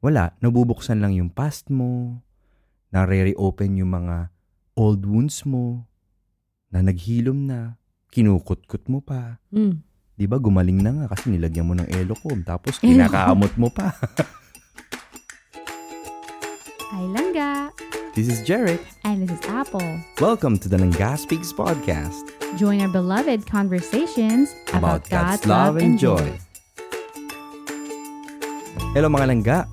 wala, nabubuksan lang yung past mo, nare-reopen yung mga old wounds mo, na naghilom na, kinukut-kut mo pa. Di ba, gumaling na nga kasi nilagyan mo ng Elocom, tapos kinakaamot mo pa. Hi, Langga. This is Jarrett. And this is Apple. Welcome to the Langga Speaks podcast. Join our beloved conversations about God's love and joy. Hello mga Langga.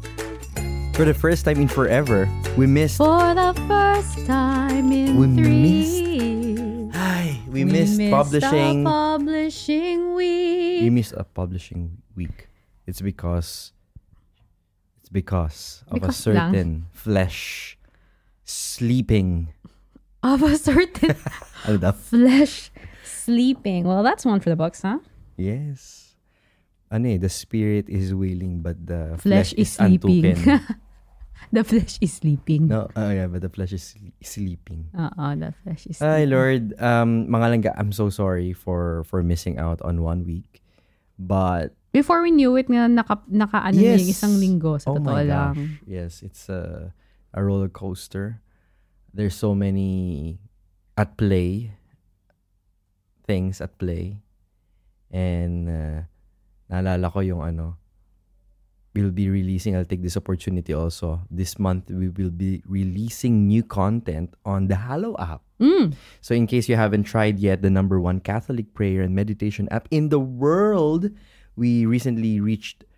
For the first time in forever, we missed... For the first time in 3 years. We missed publishing... a publishing week. We missed a publishing week. It's because of a certain flesh sleeping. Of a certain flesh sleeping. Well, that's one for the books, huh? Yes. The spirit is willing, but the flesh is sleeping. The flesh is sleeping. No, but the flesh is sleeping. The flesh is sleeping. Ay, Lord, mga Langga, I'm so sorry for missing out on 1 week. But before we knew it, naka yes. yung isang linggo sa totoo lang. Gosh. Yes, it's a roller coaster. There's so many things at play. And naalala ko yung we'll be releasing, I'll take this opportunity also. This month, we will be releasing new content on the Hallow app. So in case you haven't tried yet, the #1 Catholic prayer and meditation app in the world, we recently reached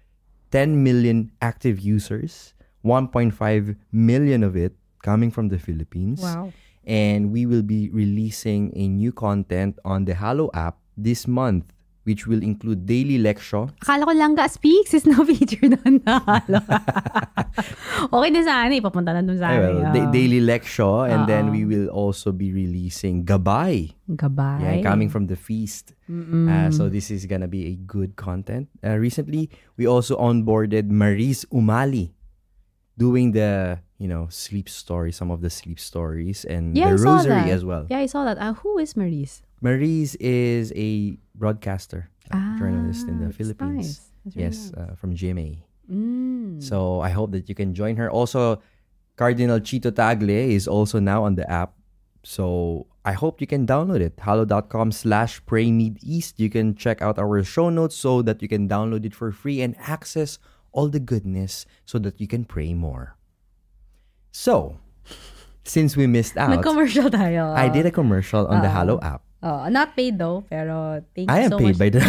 10 million active users, 1.5 million of it coming from the Philippines. Wow. And we will be releasing a new content on the Hallow app this month, which will include daily lecture. Akala ko Langga Speaks is now featured on the Hallow. Okay na sana, ipapunta na dun sa amin. Daily lecture, and then we will also be releasing Gabay. Yeah, coming from the feast. So this is gonna be a good content. Recently, we also onboarded Maris Umali, doing the sleep stories, some of the sleep stories, and the rosary as well. Yeah, I saw that. Who is Maris? Maris is a broadcaster, journalist in the Philippines. Nice. Yes, from GMA. So I hope that you can join her. Also, Cardinal Chito Tagle is also now on the app. So I hope you can download it. hallow.com/PrayMeetEast. You can check out our show notes so that you can download it for free and access all the goodness so that you can pray more. So, since we missed out, nag-commercial tayo. I did a commercial on the Hallow app. Not paid though, pero thank I you so am paid much. by the...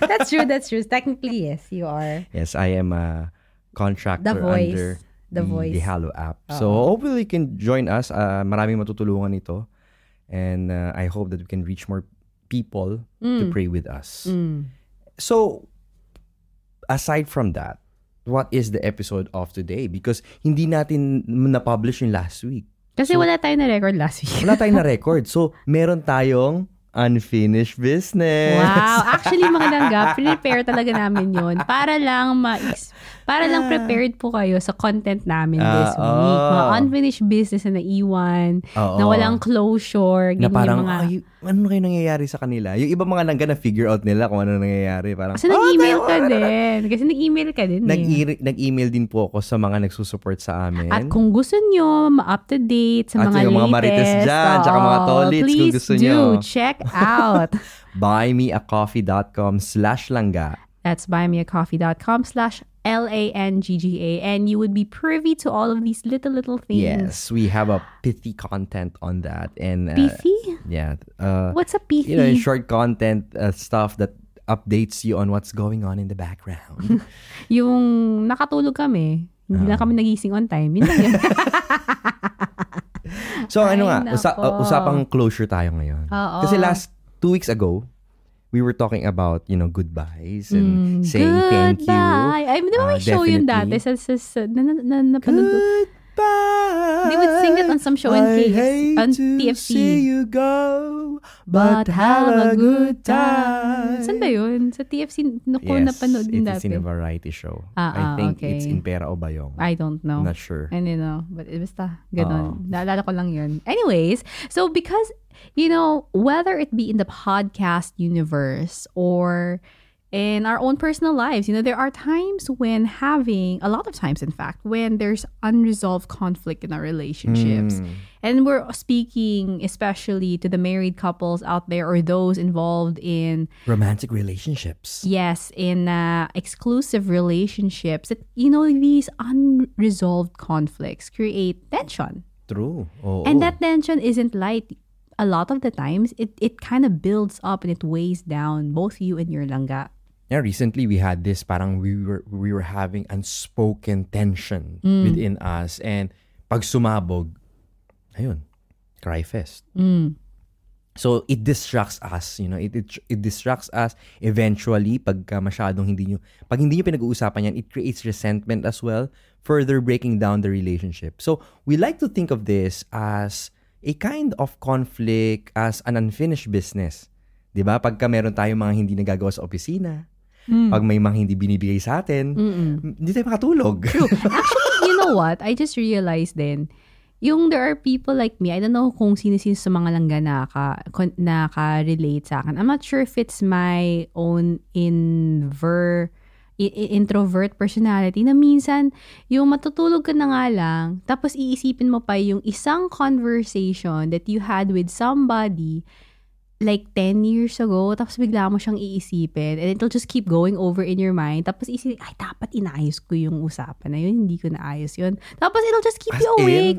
That's true. Technically, yes, you are. Yes, I am a contractor under the Hallow app. So hopefully you can join us. Maraming matutulungan ito. And I hope that we can reach more people to pray with us. So, aside from that, what is the episode of today? Because hindi natin na-publish yung last week. Kasi wala tayong na-record last week. Wala tayong na-record. So, meron tayong unfinished business. Wow. Actually, mga Langga, prepare talaga namin yun. Para lang prepared po kayo sa content namin this week. Mga unfinished business na naiwan, na walang closure. Na parang, ano kayo nangyayari sa kanila? Yung iba mga Langga na figure out nila kung ano nangyayari. Parang, kasi nag-email ka din. Kasi nag-email ka din. Nag-email din po ako sa mga nagsusupport sa amin. At kung gusto nyo ma-up-to-date sa mga latest, mga marites dyan, tsaka mga tolits, kung gusto nyo. Please do. Check out. buymeacoffee.com/langga. That's buymeacoffee.com/LANGGA, and you would be privy to all of these little things. Yes, we have a pithy content on that. And pithy? Yeah. What's a pithy? Short content stuff that updates you on what's going on in the background. Yung nakatulog kami, hindi na kami nagising on time. Yun lang yun. So usapang closure tayo ngayon. Kasi last 2 weeks ago, we were talking about, goodbyes and saying thank you. Ay, di ba may show yun dati? Napanood ko. Goodbye. They would sing that on some show on TFC. See you go, but have a good time. Saan ba yun? Sa TFC, napanood din dati. Yes, it's in a variety show. I think it's in Pera o Bayong. I don't know. I'm not sure. I don't know. But basta, ganun. Naalala ko lang yun. Anyways, so because, whether it be in the podcast universe or in our own personal lives. There are times when a lot of times, in fact, when there's unresolved conflict in our relationships. And we're speaking especially to the married couples out there or those involved in romantic relationships. Yes, in exclusive relationships. That, these unresolved conflicts create tension. True. And that tension isn't light. A lot of the times, it kind of builds up and it weighs down both you and your langga. Yeah, recently we had this parang we were having unspoken tension within us, and pag sumabog, ayun, cry fest. So it distracts us, it distracts us eventually pag hindi nyo pinag-uusapan yan, it creates resentment as well, further breaking down the relationship. So we like to think of this as a kind of conflict, as an unfinished business. 'Di ba? Pagka meron tayong mga hindi nagagawa sa opisina, pag may mga hindi binibigay sa atin, hindi tayo makatulog. True. Actually, you know what? I just realized then, there are people like me, I don't know kung sino-sino sa mga langga naka-relate sa akin. I'm not sure if it's my own introvert personality na minsan, yung matutulog ka na nga lang, tapos iisipin mo pa yung isang conversation that you had with somebody like 10 years ago, tapos bigla mo siyang iisipin and it'll just keep going over in your mind. Tapos isipin, ay, dapat inaayos ko yung usapan na yun, hindi ko naayos yun. Tapos it'll just keep you awake.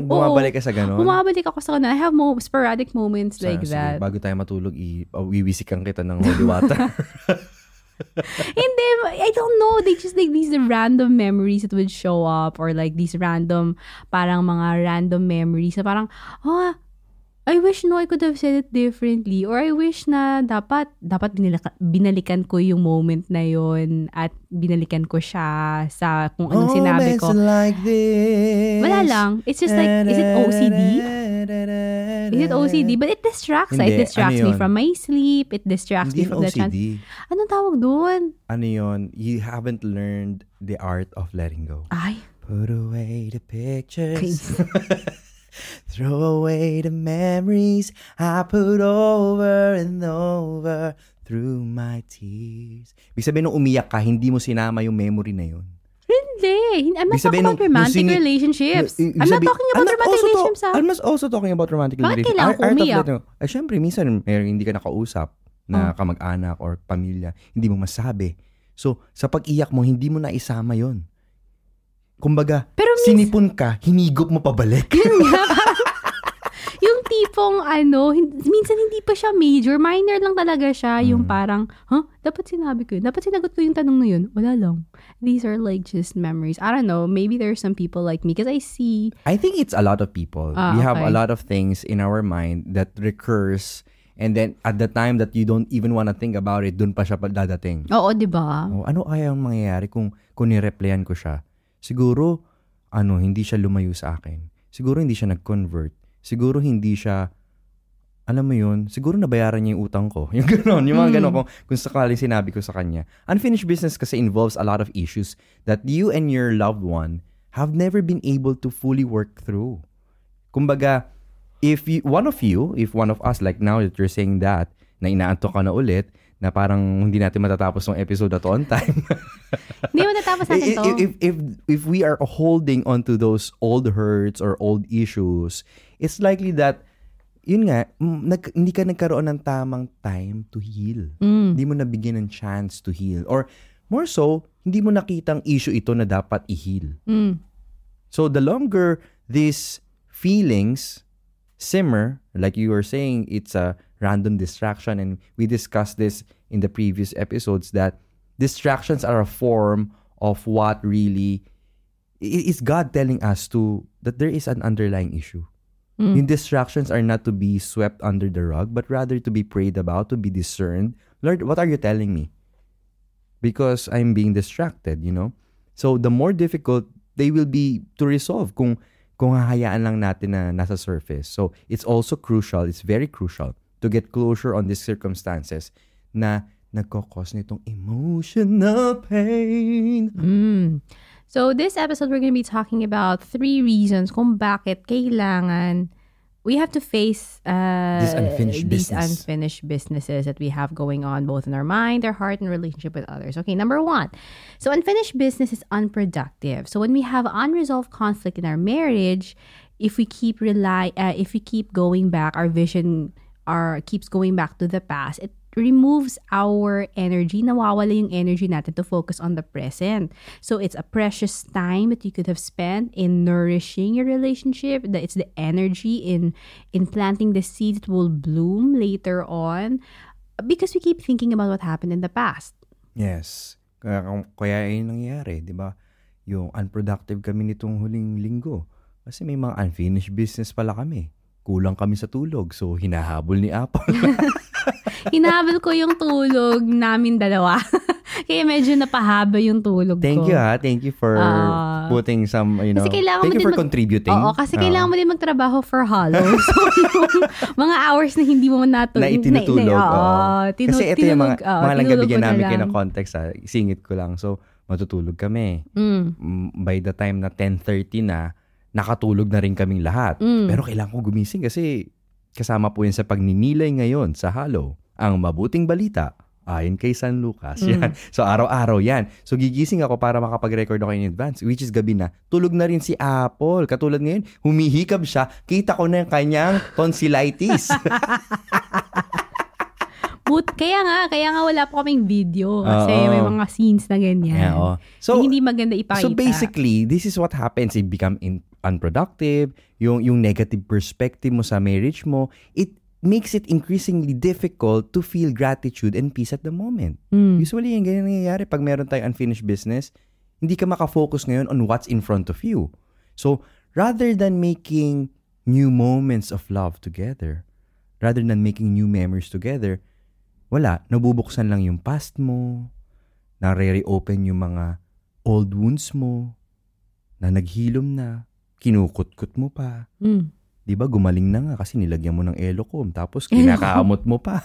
Bumabalik ka sa ganon? Bumabalik ako sa ganon. I have sporadic moments like that. Bago tayo matulog, iwiwisikan kita ng holy water. Hindi, I don't know. They just like these random memories that would show up, or like these random, parang mga random memories na parang, I wish I could have said it differently, or I wish na dapat binalikan ko yung moment na yon at binalikan ko siya sa kung anong sinabi ko. Like this. Wala lang. It's just like, is it OCD? Is it OCD? But it distracts. Hindi, it distracts me from my sleep. It distracts me from the chance. Anong tawag doon? Ano yun? You haven't learned the art of letting go. Ay. Put away the pictures. Throw away the memories I put over and over through my tears. Ibig sabihin nung umiyak ka, hindi mo sinama yung memory na yun. Hindi. I'm not talking about romantic relationships. I'm not talking about romantic relationships. I'm also talking about romantic relationships. Bakit kailangan umiyak? Ay, syempre, minsan hindi ka nakausap na kamag-anak or pamilya. Hindi mo masabi. So, sa pag-iyak mo, hindi mo na isama yon. Kumbaga, sinipon ka, hinigop mo pabalik. Yung tipong minsan hindi pa siya major, minor lang talaga siya. Yung parang, dapat sinabi ko yun. Dapat sinagot ko yung tanong na yun. Wala lang. These are like just memories. I don't know, maybe there's some people like me because I think it's a lot of people. We have a lot of things in our mind that recurs, and then at the time that you don't even want to think about it, dun pa siya dadating. Oo, di ba? Ano kaya ang mangyayari kung ni-replyan ko siya? Siguro, hindi siya lumayo sa akin. Siguro hindi siya nag-convert. Siguro hindi siya, alam mo yun, siguro nabayaran niya yung utang ko. Yung gano'n, yung mga gano'n kung sakali sinabi ko sa kanya. Unfinished business kasi involves a lot of issues that you and your loved one have never been able to fully work through. Kumbaga, if one of us, like now that you're saying that, na inaantok ka na ulit, na parang hindi natin matatapos ng episode na to on time. Hindi matatapos natin to. If we are holding onto those old hurts or old issues, it's likely that, yun nga, hindi ka nagkaroon ng tamang time to heal. Hindi mo nabigyan ng chance to heal. Or more so, hindi mo nakitang issue ito na dapat i-heal. So the longer these feelings simmer, like you were saying, it's a random distraction, and we discussed this in the previous episodes, that distractions are a form of what really is God telling us that there is an underlying issue. Yung distractions are not to be swept under the rug, but rather to be prayed about, to be discerned. Lord, what are you telling me? Because I'm being distracted, So the more difficult they will be to resolve kung hahayaan lang natin na nasa surface. So it's also crucial, it's very crucial to get closure on these circumstances na nagkakos nitong emotional pain. So this episode, we're going to be talking about 3 reasons kung bakit kailangan we have to face These unfinished businesses that we have going on both in our mind, our heart, and relationship with others. Okay, number 1. So unfinished business is unproductive. So when we have unresolved conflict in our marriage, if we keep going back, our vision keeps going back to the past, it removes our energy. Nawawala yung energy natin to focus on the present. So it's a precious time that you could have spent in nourishing your relationship. It's the energy in planting the seeds that will bloom later on, because we keep thinking about what happened in the past. Yes. Kaya yung nangyayari, di ba? Yung unproductive kami nitong huling linggo. Kasi may mga unfinished business pala kami. Kulang kami sa tulog. So, hinahabol ni Apple. Hinahabol ko yung tulog namin dalawa. Kaya medyo napahaba yung tulog ko. Thank you Thank you for putting some, thank you for contributing. Oo, kasi kailangan mo din magtrabaho for hollow. So, yung mga hours na hindi mo na itinutulog. Kasi ito yung mga lang bigyan namin kayo ng context. Singit ko lang. So, matutulog kami. By the time na 10:30 na, nakatulog na rin kaming lahat. Pero kailangan ko gumising kasi kasama po yan sa pagninilay ngayon sa Halo. Ang mabuting balita ayon kay San Lucas. Yan. So araw-araw yan. So gigising ako para makapag-record ako in advance, which is gabi na. Tulog na rin si Apple. Katulad ngayon, humihikab siya. Kita ko na yung kanyang tonsillitis. Kaya nga wala po kaming video kasi may mga scenes na ganyan. Yeah, so hindi maganda ipakita. So basically, this is what happens. You become unproductive. Yung negative perspective mo sa marriage mo, it makes it increasingly difficult to feel gratitude and peace at the moment. Usually, yung ganyan nangyayari pag meron tayong unfinished business, hindi ka makafocus ngayon on what's in front of you. So, rather than making new moments of love together, rather than making new memories together, nabubuksan lang yung past mo, nare-reopen yung mga old wounds mo, na naghilom na, kinukut-kut mo pa. Di ba, gumaling na nga kasi nilagyan mo ng Elocom, tapos kinakaamot mo pa.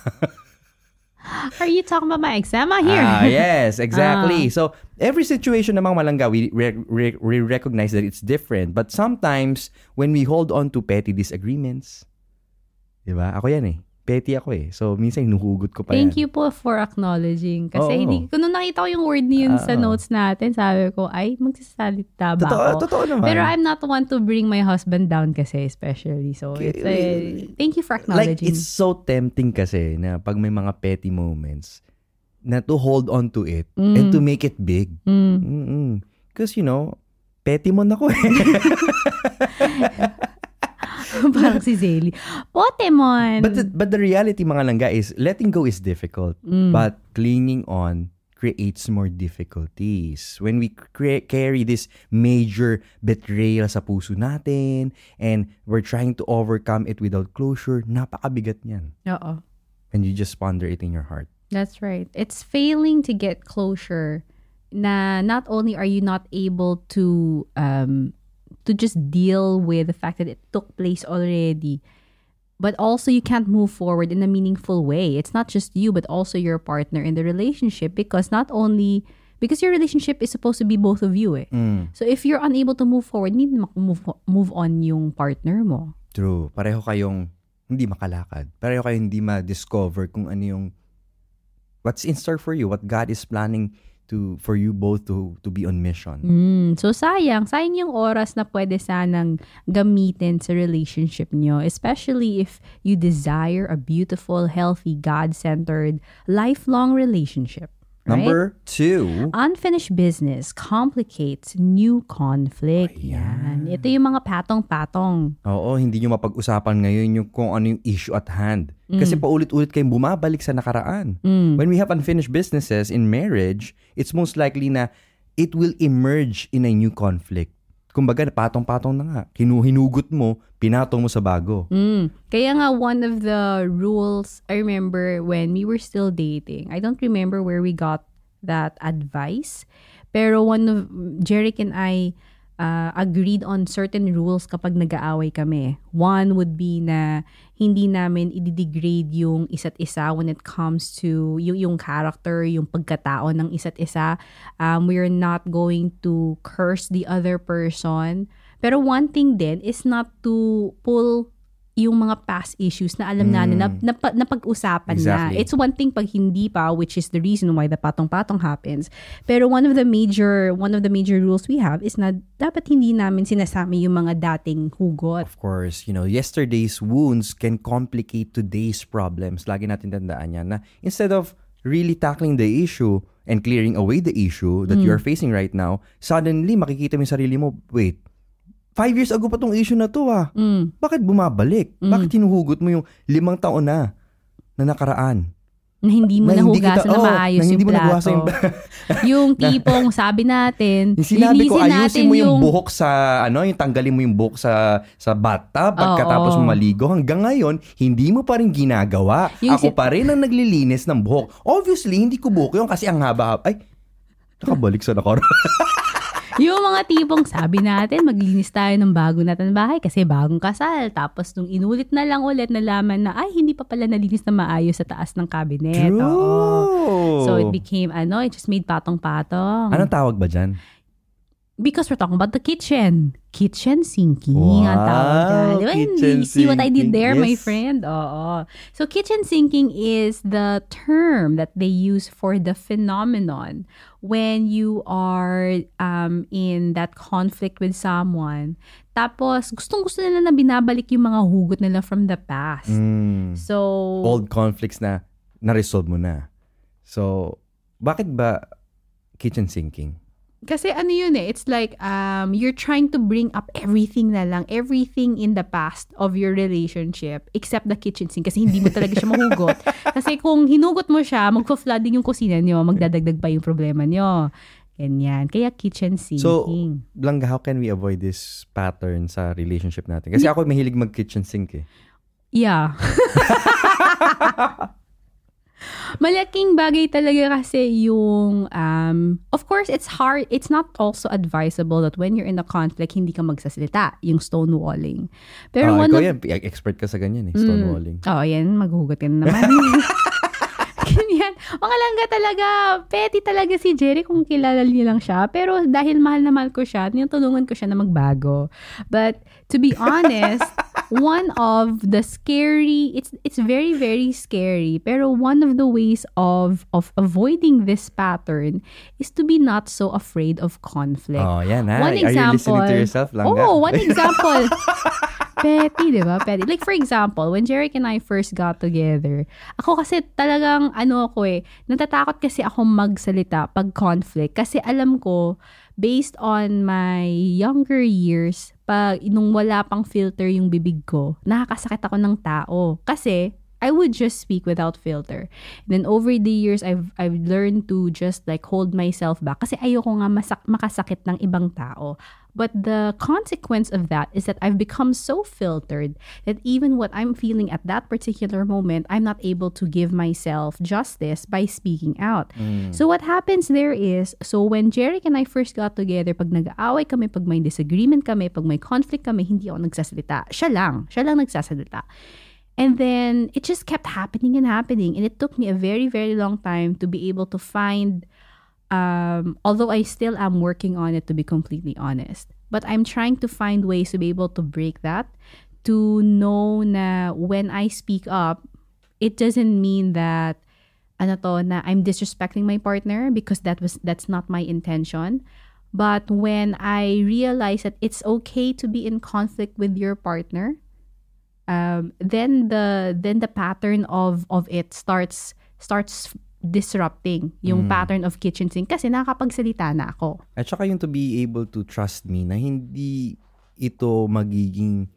Are you talking about my eczema here? Yes, exactly. So, every situation namang malangga, we recognize that it's different. But sometimes, when we hold on to petty disagreements, di ba? Ako yan petty ako So, minsan hinuhugot ko pa Thank you po for acknowledging. Kasi nung nakita ko yung word niyo sa notes natin, sabi ko, magsasalita ba ako? Totoo naman. Pero I'm not one to bring my husband down kasi, especially. So, thank you for acknowledging. Like, it's so tempting kasi na pag may mga petty moments, na to hold on to it and to make it big. Because, petty mo na ko Parang si Zeli. Potemon! But the reality, mga langga, is letting go is difficult. But clinging on creates more difficulties. When we carry this major betrayal sa puso natin and we're trying to overcome it without closure, napakabigat niyan. Oo. And you just ponder it in your heart. That's right. It's failing to get closure na not only are you not able to just deal with the fact that it took place already, but also you can't move forward in a meaningful way. It's not just you, but also your partner in the relationship, because your relationship is supposed to be both of you So if you're unable to move forward, hindi move on yung partner mo. True. Pareho kayong hindi makalakad. Pareho kayong hindi ma-discover kung ano yung what's in store for you, what God is planning for you both to be on mission. So sayang yung oras na pwede sanang gamitin sa relationship nyo, especially if you desire a beautiful, healthy, God-centered, lifelong relationship. Right? Number 2. Unfinished business complicates new conflict. Yan. Ito yung mga patong-patong. Oo, hindi nyo mapag-usapan ngayon yung kung ano yung issue at hand. Kasi paulit-ulit kayong bumabalik sa nakaraan. When we have unfinished businesses in marriage, it's most likely na it will emerge in a new conflict. Kumbaga, patong-patong na nga. Hinugot mo, pinatong mo sa bago. Kaya nga, one of the rules, I remember when we were still dating, I don't remember where we got that advice, pero Jeric and I agreed on certain rules kapag nag-aaway kami. One would be na hindi namin i-degrade yung isa't isa when it comes to yung character, yung pagkatao ng isa't isa. We're not going to curse the other person. Pero one thing din is not to pull yung mga past issues na alam natin na pag-usapan na. It's one thing pag hindi pa, which is the reason why the patong-patong happens. Pero one of the major rules we have is na dapat hindi namin sinasama yung mga dating hugot. Of course, yesterday's wounds can complicate today's problems. Lagi natin tandaan yan na instead of really tackling the issue and clearing away the issue that you're facing right now, suddenly makikita mo yung sarili mo, wait, 5 years ago pa tong issue na to Bakit bumabalik? Bakit hinuhugot mo yung 5 taon na nakaraan? Na hindi mo nahugasan na maayos yung plato. Yung tipong sabi natin, sinabi ko, ayusin mo yung buhok sa, yung tanggalin mo yung buhok sa bathtub pagkatapos mo maligo. Hanggang ngayon, hindi mo pa rin ginagawa. Ako pa rin ang naglilinis ng buhok. Obviously, hindi ko buhok yun kasi ang haba-haba. Ay, nakabalik sa nakaraan. Yung mga tipong sabi natin, maglinis tayo ng bago natin bahay kasi bagong kasal. Tapos nung inulit na lang ulit, nalaman na, ay, hindi pa pala nalinis na maayos sa taas ng cabinet. So it became, it just made patong-patong. Anong tawag ba dyan? Because we're talking about the kitchen. Kitchen sinking. Wow, ang tawag dyan. kitchen See what I did there, sinking. my Yes. friend? Oo. So kitchen sinking is the term that they use for the phenomenon when you are in that conflict with someone. Tapos, gustong-gusto nila na binabalik yung mga hugot nila from the past. So, Old conflicts na na-resolve mo na. So, bakit ba kitchen sinking? kasi yun it's like you're trying to bring up everything in the past of your relationship except the kitchen sink kasi hindi mo talaga siya mahugot. Kasi kung hinugot mo siya, magfa-flooding yung kusina niyo, magdadagdag pa yung problema niyo. Ganyan. Kaya kitchen sinking. So, Blanca, how can we avoid this pattern sa relationship natin? Kasi ako mahilig mag-kitchen sink eh. Yeah. Malaking bagay talaga kasi yung, of course, it's hard. It's not also advisable that when you're in a conflict, hindi ka magsasalita, yung stonewalling. Pero expert ka sa ganyan eh, stonewalling. Yan, maghugot ka na naman. Ganyan. Mga langga talaga, petty talaga si Jerry kung kilala niyo lang siya. Pero dahil mahal na mahal ko siya, tinutulungan ko siya na magbago. But to be honest, one of the scary, it's very, very scary. Pero one of the ways of avoiding this pattern is to be not so afraid of conflict. Oh, yan ha. One Are you example, listening to yourself, Langga? one example. Petty, di ba? Petty. Like, for example, when Jeric and I first got together, ako kasi talagang, natatakot kasi ako magsalita pag conflict. Kasi alam ko, based on my younger years, nung wala pang filter yung bibig ko, nakakasakit ako ng tao. Kasi, I would just speak without filter. And then over the years, I've learned to just like hold myself back. Kasi ayoko nga makasakit ng ibang tao. But the consequence of that is that I've become so filtered that even what I'm feeling at that particular moment, I'm not able to give myself justice by speaking out. So what happens there is, so when Jeric and I first got together, pag nag-aaway kami, pag may disagreement kami, pag may conflict kami, hindi ako nagsasalita. Siya lang nagsasalita. And then it just kept happening and happening. And it took me a very, very long time to be able to find, although I still am working on it, to be completely honest. But I'm trying to find ways to be able to break that, to know na when I speak up, it doesn't mean that na I'm disrespecting my partner, because that's not my intention. But when I realize that it's okay to be in conflict with your partner, then the pattern of it starts disrupting yung pattern of kitchen sink kasi nakakapagsalita na ako. At saka yung to be able to trust me na hindi ito magiging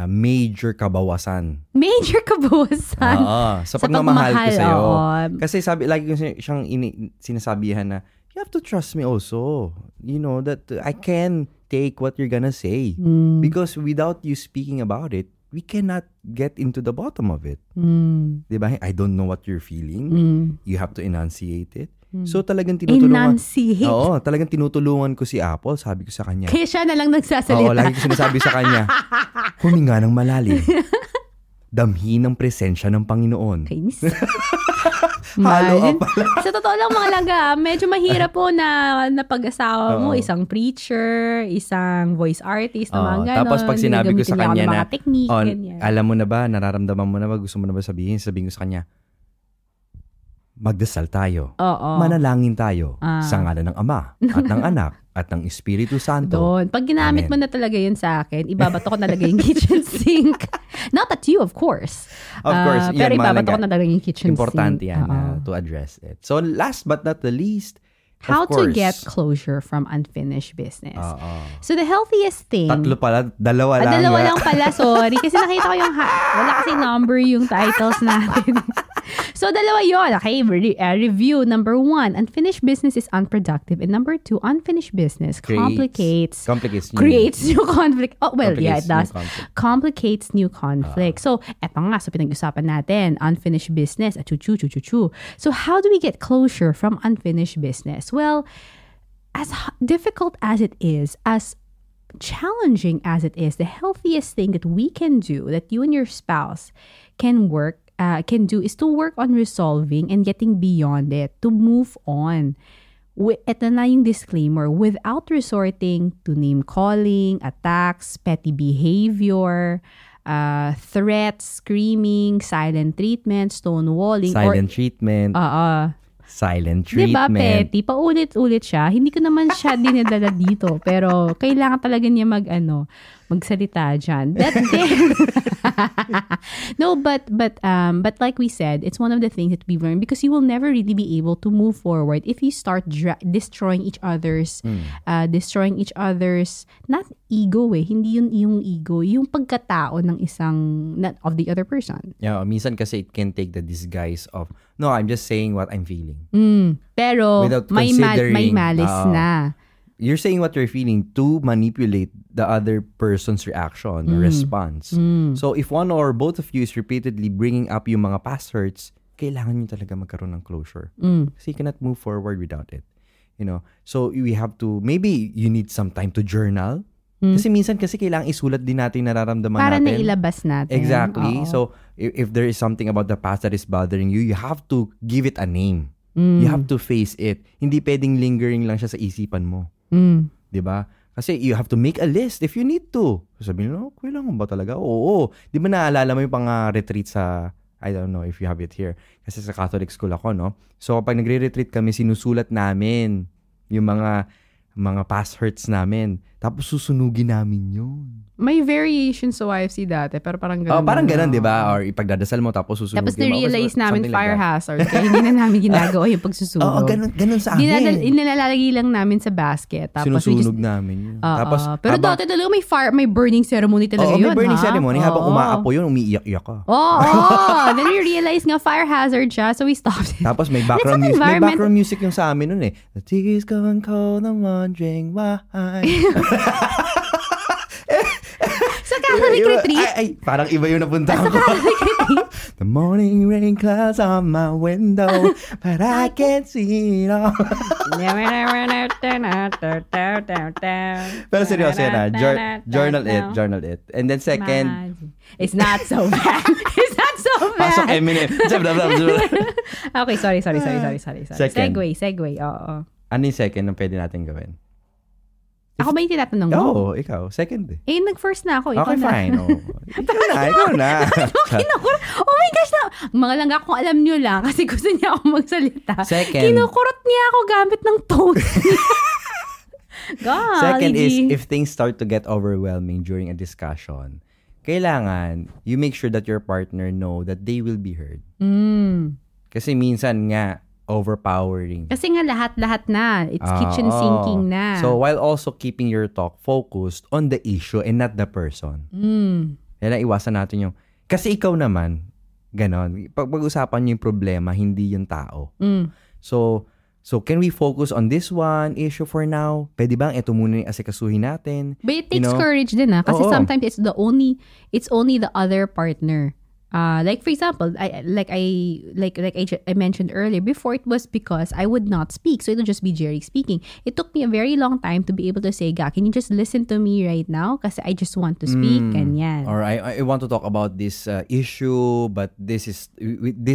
major kabawasan. Major kabawasan? Oo. Sa pagmamahal ko sa'yo. Kasi lagi ko siyang sinasabihan na, you have to trust me also. You know, that I can take what you're gonna say. Because without you speaking about it, we cannot get into the bottom of it. Diba? I don't know what you're feeling. You have to enunciate it. So talagang tinutulungan. Enunciate? Oo, talagang tinutulungan ko si Apple. Sabi ko sa kanya. Kaya siya na lang nagsasalita. Oo, lagi ko sinasabi sa kanya, huminga ng malalim. Damhin ang presensya ng Panginoon. Kainis. Halo pala. Sa totoo lang mga langga, medyo mahirap po na pag-asawa mo, isang preacher, isang voice artist, na mga ganon. Tapos pag sinabi ko sa kanya na, technique, alam mo na ba, nararamdaman mo na ba, gusto mo na ba sabihin ko sa kanya, magdasal tayo. Manalangin tayo sa ngalan ng Ama at ng Anak at ng Espiritu Santo. Doon. Pag ginamit mo na talaga yun sa akin, ibabato ko na talaga yung kitchen sink. Not at you, of course. Of course. Pero ibabato ko na talaga yung kitchen importante sink. Importante yan to address it. So last but not the least, how to get closure from unfinished business. So the healthiest thing... Tatlo pala, dalawa lang. Dalawa lang pala, sorry. Kasi nakita ko yung... wala kasi number yung titles natin. So dalawa yun. Okay, review. Number 1, unfinished business is unproductive. And number 2, unfinished business creates new conflict. Oh, well, yeah, it does. Complicates new conflict. So, eto nga. So, pinag-usapan natin. Unfinished business. So, how do we get closure from unfinished business? Well, as difficult as it is, as challenging as it is, the healthiest thing that we can do, that you and your spouse can do, is to work on resolving and getting beyond it, to move on. Ito na yung disclaimer, without resorting to name-calling, attacks, petty behavior, threats, screaming, silent treatment, stonewalling. Silent treatment. Diba, petty? Paulit-ulit siya. Hindi ko naman siya dinadala dito. Pero kailangan talaga niya magsalita dyan. No, but like we said, it's one of the things that we've learned, because you will never really be able to move forward if you start destroying each other's not ego hindi yun yung ego, yung pagkatao ng of the other person. Yeah, minsan kasi it can take the disguise of, no, I'm just saying what I'm feeling. Pero may malice na. You're saying what you're feeling to manipulate the other person's reaction or response. So if one or both of you is repeatedly bringing up yung mga past hurts, kailangan nyo talaga magkaroon ng closure. Kasi you cannot move forward without it. So we have to, maybe you need some time to journal. Kasi minsan kailangan isulat din natin nararamdaman para natin. Para nailabas natin. Exactly. So if there is something about the past that is bothering you, you have to give it a name. You have to face it. Hindi pwedeng lingering lang siya sa isipan mo. Diba? Kasi you have to make a list if you need to. Sabihin mo, kailangan ba talaga? Oo. Di ba naalala mo yung retreat sa, I don't know if you have it here. Kasi sa Catholic school ako, no? So, pag nagre-retreat kami, sinusulat namin yung mga past hurts namin. Tapos susunugin namin yun. May variation sa YFC dati, pero parang ganun. Parang ganun, di ba? Or ipagdadasal mo, tapos susunugin mo. Tapos na-realize namin fire hazard. Kaya hindi na namin ginagawa yung pagsusunog. Ganun sa amin. Nilalagay lang namin sa basket. Tapos sinusunog namin yun. Tapos, pero dati talaga may burning ceremony talaga yun. May burning ceremony. Habang umaapo yun, umiiyak-iyak ka. Then we realized nga fire hazard siya, so we stopped it. Tapos may background music. May background music yung sa amin nun eh. The tears going cold, I'm wondering why. Sa Catholic retreat? Ay, parang iba yung napunta ko. Sa Catholic retreat? The morning rain clouds on my window, but I can't see it all. Pero seryoso yan, journal it. And then second, it's not so bad. It's not so bad. Pasok Eminem. Okay, sorry. Segue. Oo. Ano yung second na pwede natin gawin? Ako ba yung tinatanong mo? Oo, ikaw. Second eh. Nag-first na ako. Okay, fine. Ikaw na. Oh my gosh, mga langga, kung alam nyo lang, kasi gusto niya ako magsalita. Second. Kinukurot niya ako gamit ng tone. God. Second is, if things start to get overwhelming during a discussion, kailangan you make sure that your partner know that they will be heard. Kasi minsan nga, overpowering. Kasi nga lahat na. It's kitchen sinking na. So, while also keeping your talk focused on the issue and not the person. Kaya iwasan natin yung, kasi ikaw naman, ganon. Pag-usapan nyo yung problema, hindi yung tao. So, can we focus on this one issue for now? Pwede bang ito muna yung asikasuhin natin? But it takes courage din Kasi sometimes it's only the other partner Like for example, I mentioned earlier, before it was because I would not speak, so it'll just be Jerry speaking. It took me a very long time to be able to say, "Ga, can you just listen to me right now? Kasi I just want to speak." And yan. Or I want to talk about this issue, but this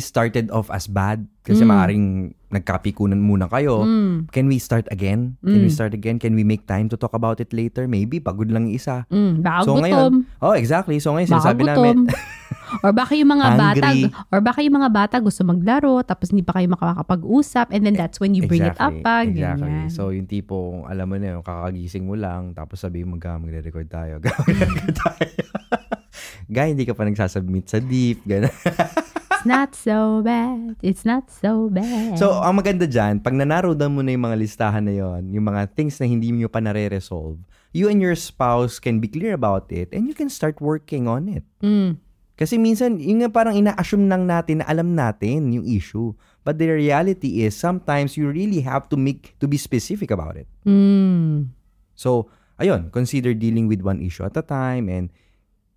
started off as bad kasi maaring nagkapikunan muna kayo. Can we start again? Can we start again? Can we make time to talk about it later? Maybe pagod lang yung isa. Baka So gutom. ngayon, exactly. So ngayon sinasabi Baka namin, Or baka yung mga Hungry. bata gusto maglaro tapos hindi pa kayo makakapag-usap, and then that's when you bring it up pa. Exactly. Ganyan. So yung tipo, alam mo na yung kakagising mo lang, tapos sabihin mo, magre-record tayo. Magre-record tayo. Guy, hindi ka pa nagsasubmit sa deep. Gano'n. It's not so bad. It's not so bad. So, ang maganda dyan, pag nanarrow down mo na yung mga listahan na yon, yung mga things na hindi nyo pa nare-resolve, you and your spouse can be clear about it and you can start working on it. Kasi minsan, yung nga parang ina-assume lang natin na alam natin yung issue. But the reality is, sometimes you really have to be specific about it. So, ayun, consider dealing with one issue at a time, and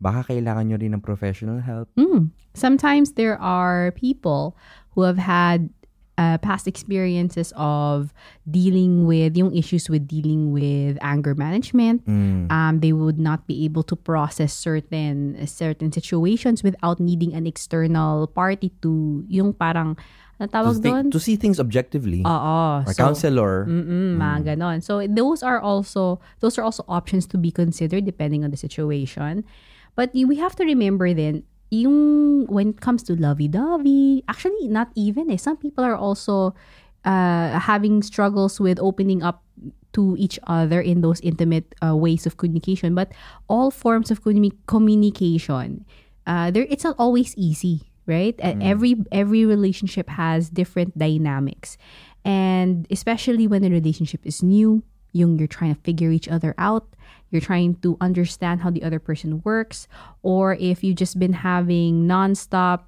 baka kailangan nyo rin ng professional help. Sometimes there are people who have had past experiences of dealing with anger management. They would not be able to process certain situations without needing an external party to yung parang tawag doon? To see things objectively. Or counselor. Mga ganon. So those are also options to be considered depending on the situation. But we have to remember then, when it comes to lovey-dovey, actually not even some people are also having struggles with opening up to each other in those intimate ways of communication. But all forms of communication, it's not always easy, right? Every relationship has different dynamics, and especially when a relationship is new, you're trying to figure each other out. You're trying to understand how the other person works, or if you've just been having non-stop,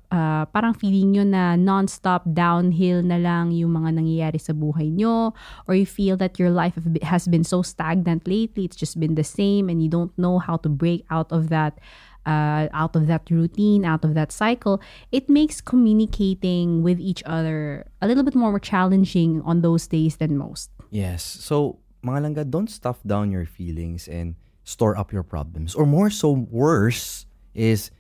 parang feeling nyo na non-stop downhill na lang yung mga nangyayari sa buhay nyo, or you feel that your life has been so stagnant lately, it's just been the same, and you don't know how to break out of that routine, out of that cycle, it makes communicating with each other a little bit more challenging on those days than most. Yes. So, mga langga, don't stuff down your feelings and store up your problems. Or worse is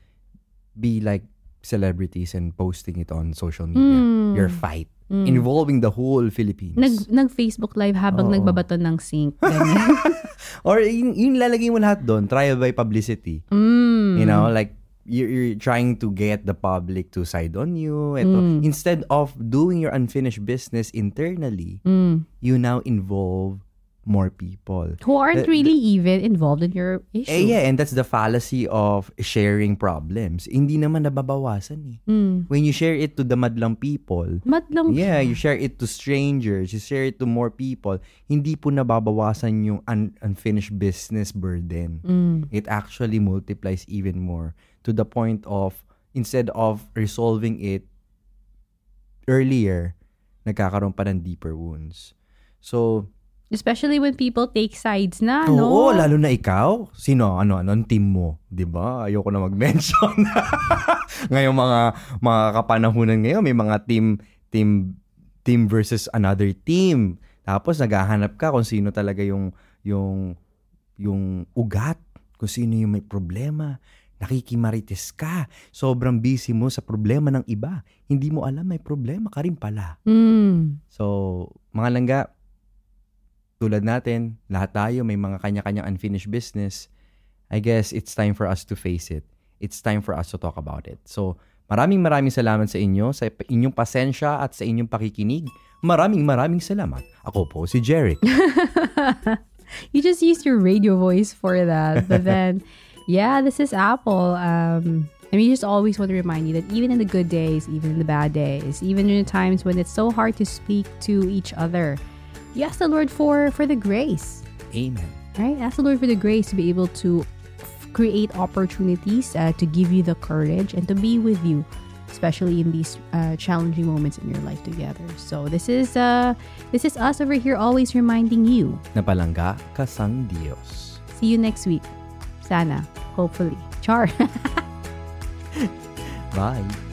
be like celebrities and posting it on social media. Your fight. Involving the whole Philippines. Nag-Facebook live habang nagbabato ng sink. Or yung lalagay mo lahat doon, trial by publicity. You know, like you're trying to get the public to side on you. Instead of doing your unfinished business internally, you now involve more people who aren't really even involved in your issue. And that's the fallacy of sharing problems. Hindi naman nababawasan when you share it to the madlang people. You share it to strangers, you share it to more people, hindi po nababawasan yung unfinished business burden. It actually multiplies even more, to the point of, instead of resolving it earlier, nagkakaroon pa ng deeper wounds. So, especially when people take sides na, no? Oo, lalo na ikaw. Sino? Anong team mo? Diba? Ayoko na mag-mention. Ngayon mga kapanahunan ngayon, may mga team versus another team. Tapos naghahanap ka kung sino talaga yung ugat, kung sino yung may problema. Nakikimarites ka. Sobrang busy mo sa problema ng iba. Hindi mo alam may problema ka rin pala. So, mga langga, tulad natin, lahat tayo may mga kanya-kanyang unfinished business. I guess it's time for us to face it. It's time for us to talk about it. So, maraming salamat sa inyo, sa inyong pasensya at sa inyong pakikinig. Maraming salamat. Ako po si Jeric. You just used your radio voice for that. But then, yeah, this is Apple. Just always want to remind you that even in the good days, even in the bad days, even in the times when it's so hard to speak to each other, you ask the Lord for the grace. Amen. Right? Ask the Lord for the grace to be able to create opportunities, to give you the courage and to be with you, especially in these challenging moments in your life together. So this is us over here always reminding you na palangga ka sang Diyos. See you next week. Sana. Hopefully. Char. Bye!